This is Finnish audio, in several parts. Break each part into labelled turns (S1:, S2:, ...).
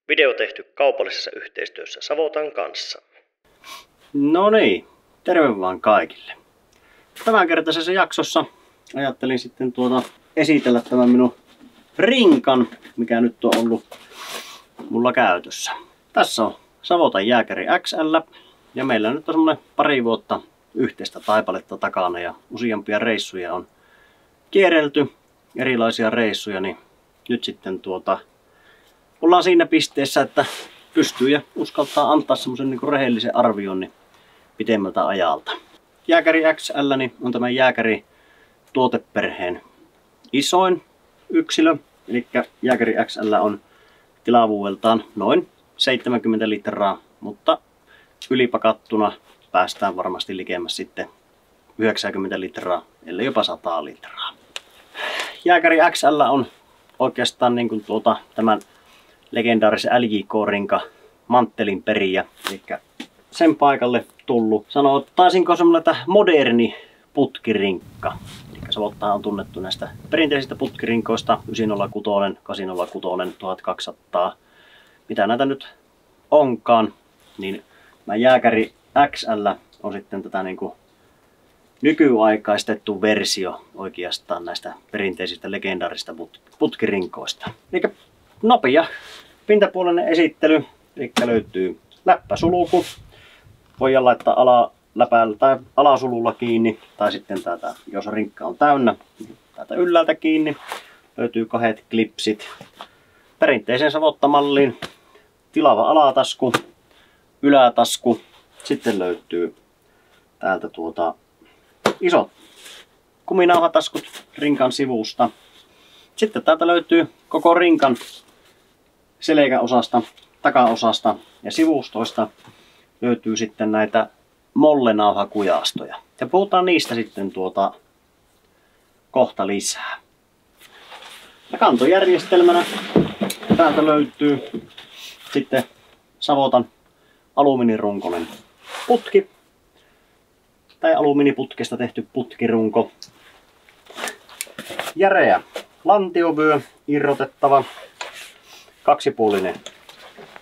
S1: Video tehty kaupallisessa yhteistyössä Savotan kanssa.
S2: No niin, terve vaan kaikille. Tämänkertaisessa jaksossa ajattelin sitten esitellä tämän minun rinkan, mikä nyt on ollut mulla käytössä. Tässä on Savotan Jääkäri XL ja meillä nyt on semmonen pari vuotta yhteistä taipaletta takana ja useampia reissuja on kierrelty, erilaisia reissuja, niin nyt sitten ollaan siinä pisteessä, että pystyy ja uskaltaa antaa semmoisen niin rehellisen arvion pitemmältä ajalta. Jääkäri XL on tämän Jääkäri tuoteperheen isoin yksilö, eli Jääkäri XL on tilavuudeltaan noin 70 litraa, mutta ylipakattuna päästään varmasti likemmäs sitten 90 litraa, ellei jopa 100 litraa. Jääkäri XL on oikeastaan niin kuin tämän legendaarisen LJK-rinka manttelin perijä, eli sen paikalle tullut. Sanottaisinko semmoinen moderni putkirinkka. Eli Savotta on tunnettu näistä perinteisistä putkirinkoista, 906, 806, 1200, mitä näitä nyt onkaan, niin tämä Jääkäri XL on sitten tätä niinku nykyaikaistettu versio oikeastaan näistä perinteisistä legendaarisista putkirinkoista. Eli nopea pintapuolinen esittely, eli löytyy läppäsulku. Voidaan laittaa läpäällä tai alasululla kiinni, tai sitten täältä, jos rinkka on täynnä, täältä ylhäältä kiinni. Löytyy 2 klipsit. Perinteisen Savotta-malliin tilava alatasku, ylätasku. Sitten löytyy täältä isot kuminauhataskut rinkan sivusta. Sitten täältä löytyy koko rinkan selkäosasta, takaosasta ja sivustoista löytyy sitten näitä mollenauhakujastoja. Ja puhutaan niistä sitten kohta lisää. Ja kantojärjestelmänä täältä löytyy sitten Savotan alumiinirunkoinen putki tai alumiiniputkesta tehty putkirunko. Järeä lantiovyö, irrotettava, kaksipuolinen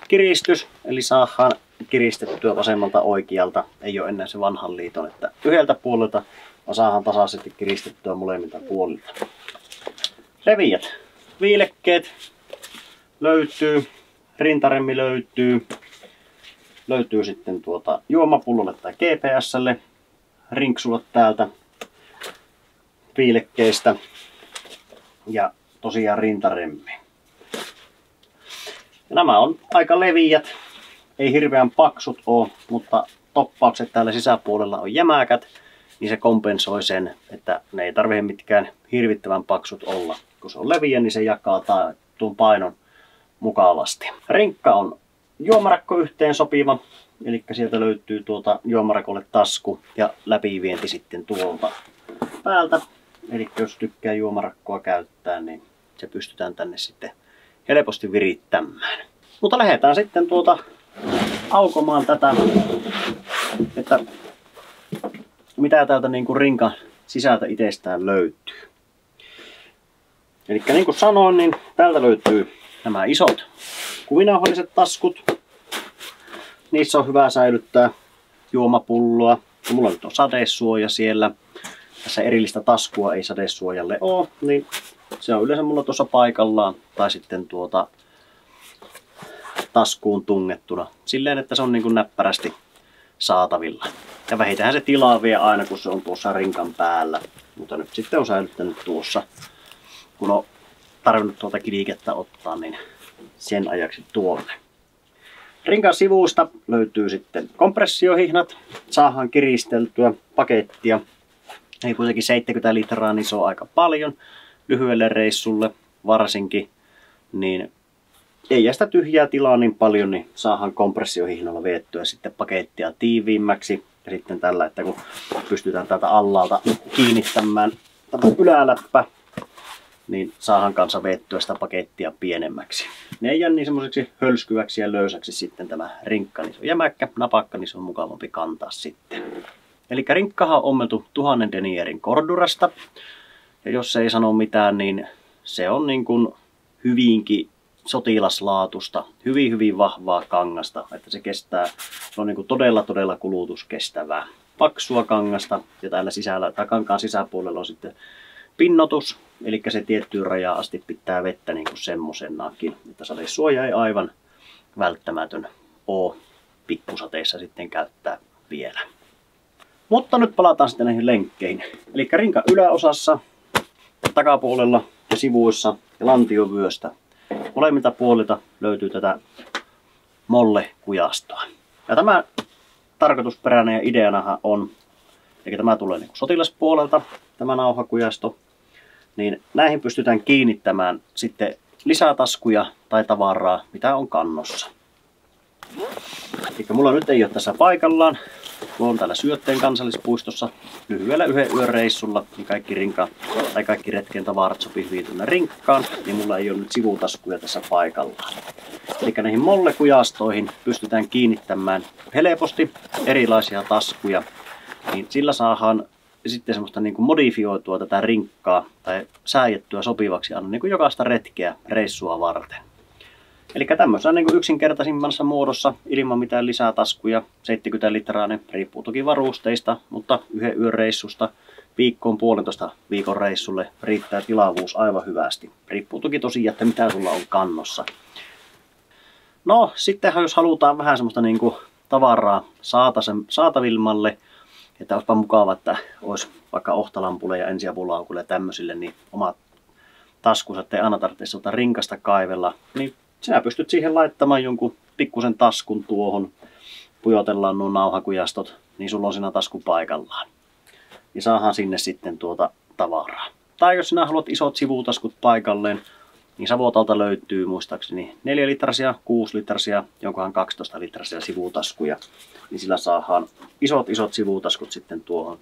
S2: kiristys, eli saadaan kiristettyä vasemmalta oikealta. Ei ole enää se vanhan liiton, että yhdeltä puolelta, vaan saadaan tasaisesti kiristettyä molemmilta puolilta. Leviät viilekkeet löytyy, rintaremmi löytyy sitten juomapullolle tai GPS:lle, rinksulat täältä viilekkeistä ja tosiaan rintaremmi. Ja nämä on aika leviät, ei hirveän paksut ole, mutta toppaukset täällä sisäpuolella on jämäkät, niin se kompensoi sen, että ne ei tarvitse mitkään hirvittävän paksut olla. Kun se on leviä, niin se jakaa tuon painon mukavasti. Rinkka on juomarakko yhteen sopiva, eli sieltä löytyy juomarakolle tasku ja läpivienti sitten tuolta päältä. Eli jos tykkää juomarakkoa käyttää, niin se pystytään tänne sitten helposti virittämään. Mutta lähdetään sitten aukomaan tätä, että mitä täältä niinku rinkan sisältä itsestään löytyy. Eli niin kuin sanoin, niin täältä löytyy nämä isot kuminauhalliset taskut. Niissä on hyvä säilyttää juomapulloa. Mulla nyt on sadesuoja siellä. Tässä erillistä taskua ei sadesuojalle ole, niin se on yleensä mulla tuossa paikallaan tai sitten taskuun tungettuna silleen, että se on niin kuin näppärästi saatavilla. Ja vähitään se tilaa vie aina, kun se on tuossa rinkan päällä. Mutta nyt sitten on säilyttänyt tuossa, kun on tarvinnut kilikettä ottaa, niin sen ajaksi tuonne. Rinkan sivusta löytyy sitten kompressiohihnat. Saadaan kiristeltyä pakettia. Ei kuitenkin 70 litraa, niin se on aika paljon. Lyhyelle reissulle varsinkin, niin ei jää sitä tyhjää tilaa niin paljon, niin saadaan kompressiohihnalla viettyä sitten pakettia tiiviimmäksi. Ja sitten tällä, että kun pystytään täältä alhaalta kiinnittämään tämä yläläppä, niin saadaan kanssa viettyä sitä pakettia pienemmäksi. Ne ei jää niin semmoiseksi hölskyväksi ja löysäksi sitten tämä rinkka, niin se on jämäkkä, napakka, niin se on mukavampi kantaa sitten. Eli rinkkahan on ommeltu 1000 denierin Cordurasta. Ja jos se ei sano mitään, niin se on niin kuin hyvinkin sotilaslaatusta, hyvin vahvaa kangasta, että se kestää, se on niin todella kulutuskestävää. Paksua kangasta ja täällä sisällä, tai kankaan sisäpuolella on sitten pinnotus, eli se tiettyyn rajaan asti pitää vettä niin kuin semmoisenakin, että sadesuoja ei aivan välttämätön ole pikkusateissa sitten käyttää vielä. Mutta nyt palataan sitten näihin lenkkeihin. Eli rinkan yläosassa, takapuolella ja sivuissa ja lantiovyöstä molemmilta puolilta löytyy tätä mollekujastoa. Ja tämä tarkoitusperäinen ja ideanahan on, eli tämä tulee niin kuin sotilaspuolelta, tämä nauhakujasto, niin näihin pystytään kiinnittämään sitten lisätaskuja tai tavaraa, mitä on kannossa. Eli mulla nyt ei ole tässä paikallaan. Kun on täällä Syötteen kansallispuistossa lyhyellä yhden yön reissulla, niin kaikki retken tavarat sopii tuonne rinkkaan, niin mulla ei ole nyt sivutaskuja tässä paikallaan. Eli näihin mollekujastoihin pystytään kiinnittämään helposti erilaisia taskuja, niin sillä saadaan sitten semmoista niin kuin modifioitua tätä rinkkaa tai sääjettyä sopivaksi aina niin kuin jokaista retkeä reissua varten. Eli tämmöisessä niin kuin yksinkertaisimmassa muodossa ilman mitään lisää taskuja, 70 litraa, ne riippuu toki varusteista, mutta yhden yön reissusta viikkoon 1,5 viikon reissulle riittää tilavuus aivan hyvästi. Riippuu toki tosiaan, että mitä sulla on kannossa. No sittenhän jos halutaan vähän semmoista niin kuin tavaraa saatavilmalle, että olisipa mukava, että olisi vaikka ohtalampulle ja ensiapulaukulle ja tämmöisille, niin omat taskunsa, ettei aina tarvitse rinkasta kaivella, niin sinä pystyt siihen laittamaan jonkun pikkusen taskun tuohon, pujotellaan nuo nauhakujastot, niin sulla on siinä tasku paikallaan. Ja saadaan sinne sitten tuota tavaraa. Tai jos sinä haluat isot sivutaskut paikalleen, niin Savotalta löytyy muistaakseni 4-litrasia, 6-litrasia, jonkohan 12-litrasia sivutaskuja. Niin sillä saadaan isot sivutaskut sitten tuohon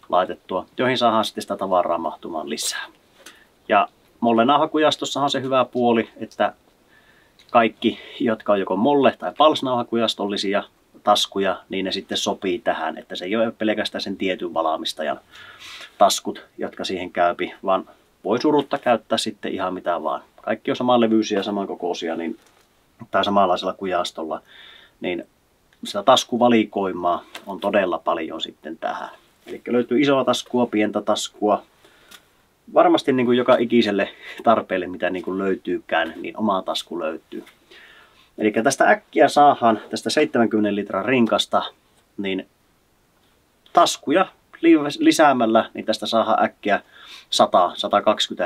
S2: laitettua, joihin saadaan sitten sitä tavaraa mahtumaan lisää. Ja mollenauhakujastossahan on se hyvä puoli, että kaikki, jotka on joko molle- tai palsnauhakujastollisia taskuja, niin ne sitten sopii tähän, että se ei ole pelkästään sen tietyn valmistajan taskut, jotka siihen käypi, vaan voi surutta käyttää sitten ihan mitä vaan. Kaikki on samanlevyisiä ja samankokoisia niin, tai samanlaisella kujastolla, niin sitä taskuvalikoimaa on todella paljon sitten tähän. Eli löytyy isoa taskua, pientä taskua. Varmasti niin kuin joka ikiselle tarpeelle, mitä niin kuin löytyykään, niin oma tasku löytyy. Eli tästä äkkiä saadaan tästä 70 litran rinkasta niin taskuja lisäämällä, niin tästä saadaan äkkiä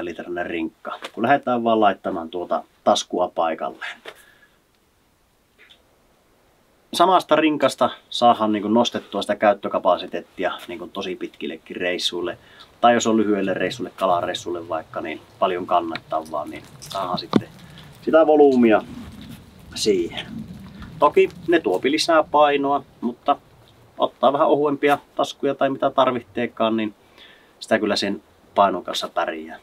S2: 100-120 litrainen rinkka, kun lähdetään vaan laittamaan tuota taskua paikalleen. Samasta rinkasta saadaan niin kuin nostettua sitä käyttökapasiteettia niin kuin tosi pitkillekin reissuille. Tai jos on lyhyelle reissulle, kalareissulle vaikka, niin paljon kannattavaa, niin saadaan sitten sitä volyymia siihen. Toki ne tuopi lisää painoa, mutta ottaa vähän ohuempia taskuja tai mitä tarvitteekaan, niin sitä kyllä sen painon kanssa pärjää.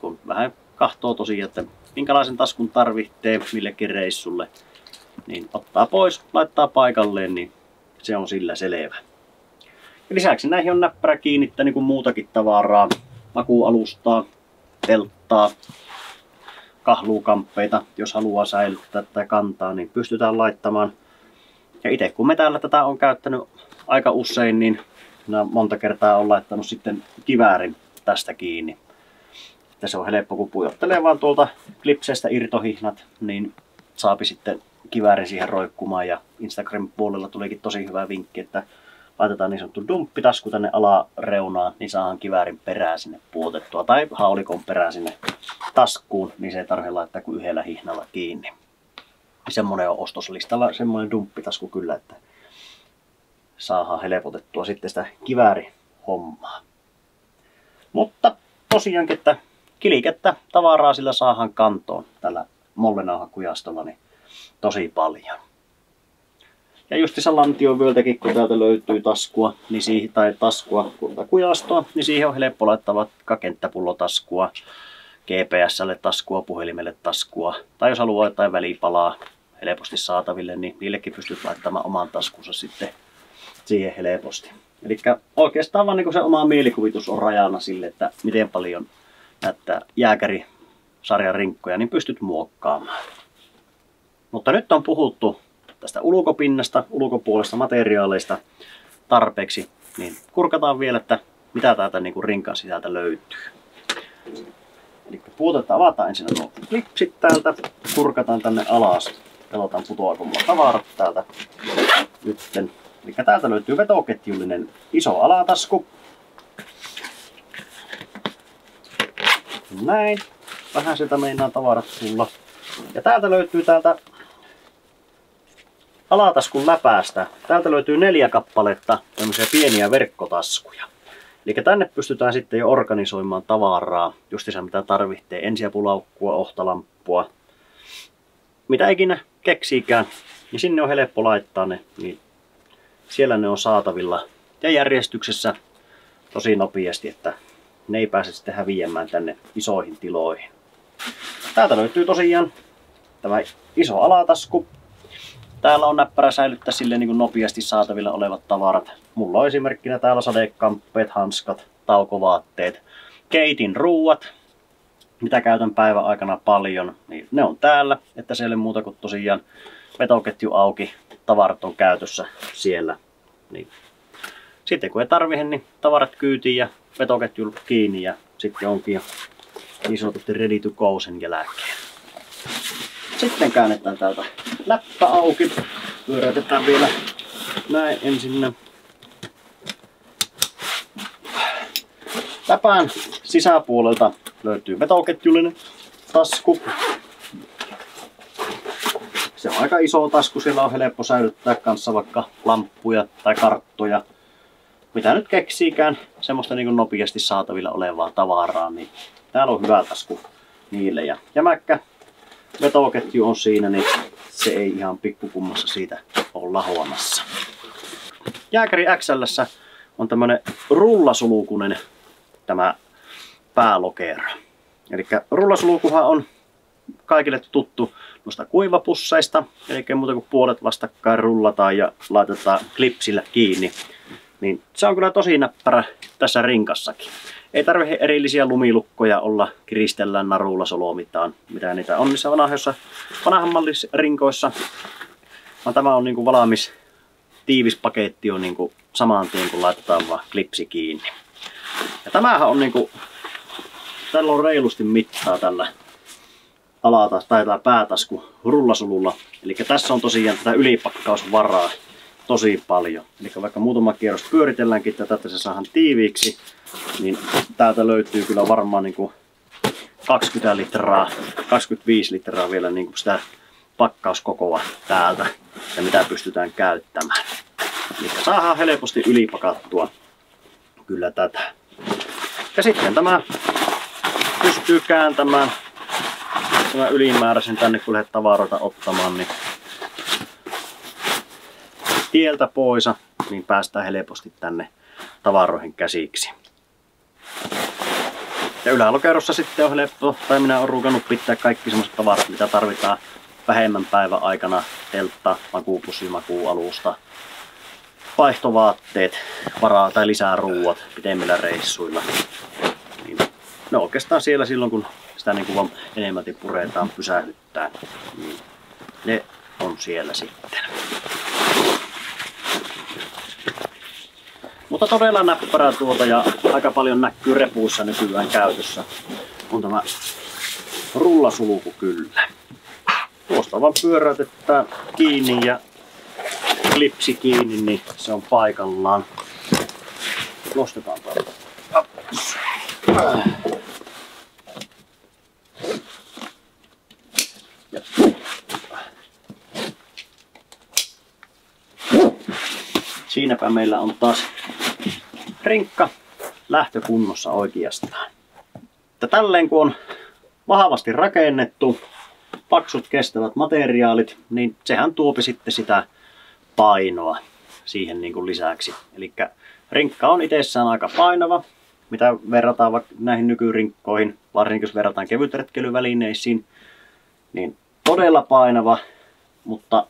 S2: Kun vähän kahtoo tosiaan, että minkälaisen taskun tarvitsee millekin reissulle, niin ottaa pois, laittaa paikalleen, niin se on sillä selvä. Ja lisäksi näihin on näppärä kiinnittää niin kuin muutakin tavaraa, makuualustaa, telttaa, kahluukamppeita, jos haluaa säilyttää tai kantaa, niin pystytään laittamaan. Ja itse kun me täällä tätä on käyttänyt aika usein, niin monta kertaa on laittanut sitten kiväärin tästä kiinni. Että se on helppo, kun pujottelee vaan tuolta klipseistä irtohihnat, niin saapi sitten kiväärin siihen roikkumaan. Ja Instagramin puolella tulikin tosi hyvä vinkki, että laitetaan niin sanottu dumppitasku tänne alareunaan, niin saadaan kiväärin perää sinne puotettua. Tai haulikon perää sinne taskuun, niin se ei tarvitse laittaa kuin yhdellä hihnalla kiinni. Semmoinen on ostoslistalla, semmoinen dumppitasku kyllä, että saadaan helpotettua sitten sitä kiväärihommaa. Mutta tosiaankin, että kilikettä tavaraa sillä saadaan kantoon tällä mollenauhakujastolla niin tosi paljon. Ja justissa lantiovyöltäkin, kun täältä löytyy taskua, niin siihen, tai kujastoa, niin siihen on helppo laittaa vaikka kenttäpullotaskua, GPS:lle taskua, puhelimelle taskua, tai jos haluaa jotain välipalaa helposti saataville, niin niillekin pystyt laittamaan oman taskunsa sitten siihen helposti. Eli oikeastaan vaan niin se oma mielikuvitus on rajana sille, että miten paljon näyttää jääkäri sarjan rinkkoja, niin pystyt muokkaamaan. Mutta nyt on puhuttu tästä ulkopinnasta, ulkopuolesta materiaaleista tarpeeksi, niin kurkataan vielä, että mitä täältä niin kuin rinkan sisältä löytyy. Eli puutetta avataan ensin nuo klipsit täältä, kurkataan tänne alas. Katsotaan putoako mulla tavarat täältä nytten. Eli täältä löytyy vetoketjullinen iso alatasku. Näin. Vähän sieltä meinaa tavarat tulla. Ja täältä löytyy täältä alataskun läpäästä. Täältä löytyy 4 kappaletta tämmöisiä pieniä verkkotaskuja. Eli tänne pystytään sitten jo organisoimaan tavaraa, justiinsa mitä tarvitsee, ensiapulaukkua, ohtalamppua, mitä ikinä keksiikään, niin sinne on helppo laittaa ne, niin siellä ne on saatavilla ja järjestyksessä tosi nopeasti, että ne ei pääse sitten häviämään tänne isoihin tiloihin. Täältä löytyy tosiaan tämä iso alatasku. Täällä on näppärä säilyttää sille niin kuin nopeasti saatavilla olevat tavarat. Mulla on esimerkkinä täällä sadekamppeet, hanskat, taukovaatteet, keitin ruuat, mitä käytän päivän aikana paljon, niin ne on täällä, että siellä ei muuta kuin tosiaan vetoketju auki, tavarat on käytössä siellä. Niin. Sitten kun ei tarvitse, niin tavarat kyytiin ja vetoketju kiinni ja sitten onkin jo niin sanotusti ready to go sen jälkeen. Sitten käännetään täältä läppä auki, pyöräytetään vielä näin ensin. Läpään sisäpuolelta löytyy vetoketjullinen tasku. Se on aika iso tasku, siellä on helppo säilyttää kanssa vaikka lamppuja tai karttoja. Mitä nyt keksiikään, semmoista niin kuin nopeasti saatavilla olevaa tavaraa, niin täällä on hyvä tasku niille. Ja jämäkkä vetoketju on siinä, niin se ei ihan pikkukummassa siitä ole lahoamassa. Jääkäri XL:ssä on tämmönen rullasulkunen tämä päälokero. Eli rullasulkuhan on kaikille tuttu noista kuivapusseista, eli muuta kuin puolet vastakkain rullataan ja laitetaan klipsillä kiinni. Niin se on kyllä tosi näppärä tässä rinkassakin. Ei tarvitse erillisiä lumilukkoja olla, kiristellään narulla solomitaan, mitä niitä on niissä vanhanmallisrinkoissa. Vaan tämä on niinku valmis, tiivis paketti on niinku saman tien kun laitetaan vaan klipsi kiinni. Ja tämähän on niinku, tällä on reilusti mittaa tällä tällä päätasku rullasululla. Eli tässä on tosiaan tätä ylipakkausvaraa tosi paljon. Eli vaikka muutama kierros pyöritelläänkin tätä, että se saadaan tiiviiksi, niin täältä löytyy kyllä varmaan niinku 20 litraa, 25 litraa vielä niinku sitä pakkauskokoa täältä, ja mitä pystytään käyttämään. Eli saadaan helposti ylipakattua kyllä tätä. Ja sitten tämä pystyy kääntämään tämä ylimääräisen tänne, kun lähdet tavaroita ottamaan, niin tieltä pois, niin päästään helposti tänne tavaroihin käsiksi. Ja ylälokerossa sitten on helppo, tai minä olen ruukannut pitää kaikki semmoiset tavarat, mitä tarvitaan vähemmän päivän aikana. Teltta, makuupussi, makuualusta, vaihtovaatteet, varaa tai lisää ruuat pitemmillä reissuilla. Niin ne oikeastaan siellä silloin, kun sitä niin kuin enemmälti puretaan, pysähdyttää, niin ne on siellä sitten. Mutta todella näppärää tuota ja aika paljon näkyy repuissa nykyään käytössä on tämä rullasulku kyllä. Tuosta vaan pyöräytetään kiinni ja klipsi kiinni, niin se on paikallaan. Nostetaan täältä. Siinäpä meillä on taas rinkka lähtökunnossa oikeastaan. Ja tälleen kun on vahvasti rakennettu, paksut kestävät materiaalit, niin sehän tuopi sitten sitä painoa siihen niin kuin lisäksi. Eli rinkka on itsessään aika painava, mitä verrataan vaikka näihin nykyrinkkoihin, varsinkin jos verrataan kevytretkeilyvälineisiin, niin todella painava, mutta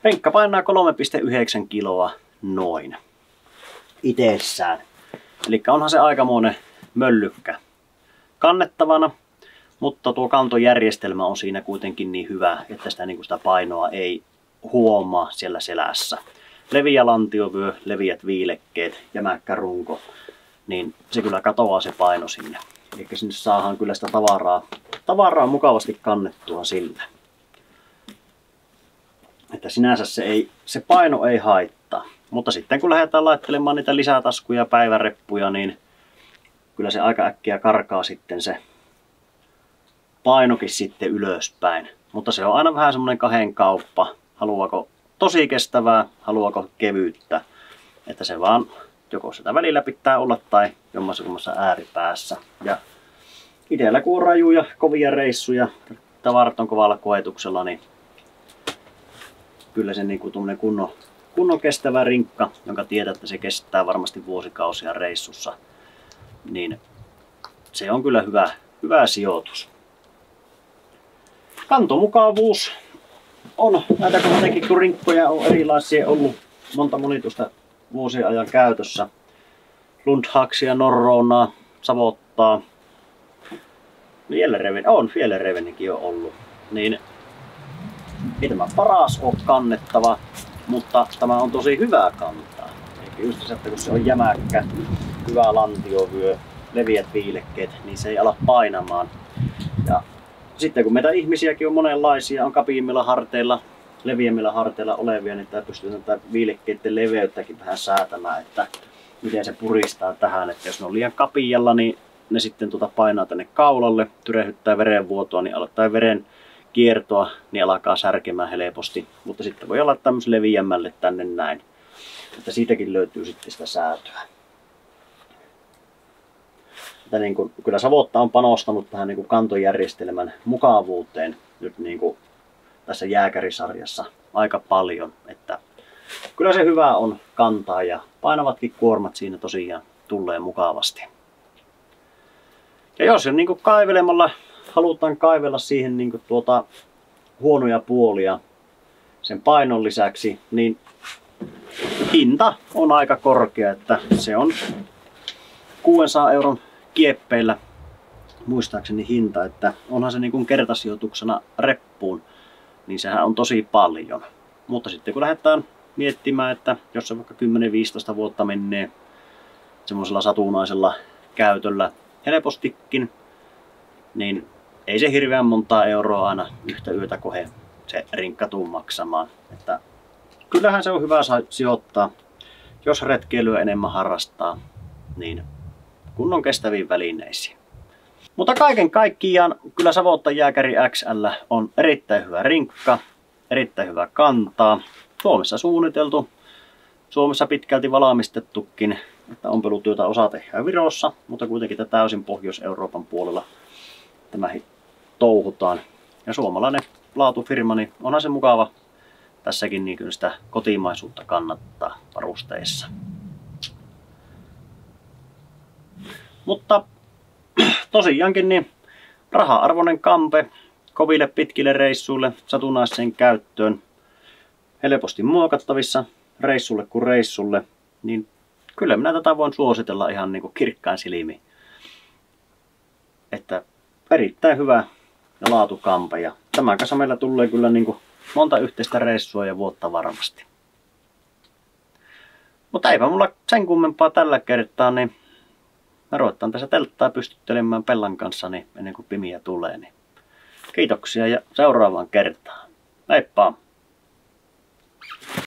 S2: rinkka painaa 3,9 kiloa noin itsessään. Eli onhan se aikamoinen möllykkä kannettavana, Mutta tuo kantojärjestelmä on siinä kuitenkin niin hyvä, että sitä painoa ei huomaa siellä selässä. Leviä lantiovyö, leviät viilekkeet, jämäkkä runko, niin se kyllä katoaa se paino sinne. Eli sinne saadaan kyllä sitä tavaraa mukavasti kannettua sillä. Että sinänsä se paino ei haittaa. Mutta sitten kun lähdetään laittelemaan niitä lisätaskuja ja päiväreppuja, niin kyllä se aika äkkiä karkaa sitten se painokin sitten ylöspäin. Mutta se on aina vähän semmoinen kahden kauppa. Haluaako tosi kestävää, haluaako kevyyttä. Että se vaan joko sitä välillä pitää olla tai jommassa ääripäässä. Ja itsellä kun on rajuja, kovia reissuja, tavarat on kovalla koetuksella, niin kyllä se niin tuommoinen kunnon kestävä rinkka, jonka tiedät, että se kestää varmasti vuosikausia reissussa, niin se on kyllä hyvä sijoitus. Kantomukavuus on näitä kuitenkin, kun rinkkoja on erilaisia ollut monta monitusta vuosien ajan käytössä. Lundhaxia, Norronaa, Savottaa, Fjällräveninkin on ollut. Niin ei tämä paras ole kannettava, mutta tämä on tosi hyvä kantaa. Eli just se, että kun se on jämäkkä, hyvä lantiovyö, leviät viilekkeet, niin se ei ala painamaan. Ja sitten kun meitä ihmisiäkin on monenlaisia, on kapiimmilla harteilla, leviämmillä harteilla olevia, niin tämä pystyy tätä viilekkeiden leveyttäkin vähän säätämään, että miten se puristaa tähän. Että jos ne on liian kapialla, niin ne sitten painaa tänne kaulalle, tyrehyttää verenvuotoa, niin aloittaa veren kiertoa, niin alkaa särkemään helposti. Mutta sitten voi olla tämmöiselle leviämmälle tänne näin. Että siitäkin löytyy sitten sitä säätöä. Että niin kuin, kyllä Savotta on panostanut tähän niin kuin kantojärjestelmän mukavuuteen nyt niin kuin tässä jääkärisarjassa aika paljon. Että kyllä se hyvä on kantaa ja painavatkin kuormat siinä tosiaan tulee mukavasti. Ja jos niin kuin kaivelemalla halutaan kaivella siihen niin kuin huonoja puolia sen painon lisäksi, niin hinta on aika korkea, että se on 600 euron kieppeillä muistaakseni hinta, että onhan se niin kuin kertasijoituksena reppuun, niin sehän on tosi paljon. Mutta sitten kun lähdetään miettimään, että jos se vaikka 10-15 vuotta menee semmoisella satunnaisella käytöllä helpostikin, niin ei se hirveän montaa euroa aina yhtä yötä kohe se rinkka tuu maksamaan. Että kyllähän se on hyvä sijoittaa, jos retkeilyä enemmän harrastaa, niin kunnon kestäviin välineisiin. Mutta kaiken kaikkiaan kyllä Savotta Jääkäri XL on erittäin hyvä rinkka, erittäin hyvä kantaa. Suomessa suunniteltu, Suomessa pitkälti valmistettukin, että ompelutyötä osa tehdään Virossa, mutta kuitenkin täysin Pohjois-Euroopan puolella tämä touhutaan. Ja suomalainen laatufirma, niin onhan se mukava tässäkin, niin kyllä sitä kotimaisuutta kannattaa varusteissa. Mutta tosiaankin niin raha-arvoinen kampe koville pitkille reissuille, satunnaiseen käyttöön, helposti muokattavissa reissulle kuin reissulle, niin kyllä minä tätä voin suositella ihan niin kuin kirkkain silmin. Että erittäin hyvä ja laatukampe, ja tämän kanssa meillä tulee kyllä niin kuin monta yhteistä reissua ja vuotta varmasti. Mutta eipä mulla sen kummempaa tällä kertaa, niin mä ruvetaan tässä telttaa pystyttelemään Pellan kanssa niin ennen kuin pimiä tulee. Niin kiitoksia ja seuraavaan kertaan. Heippa!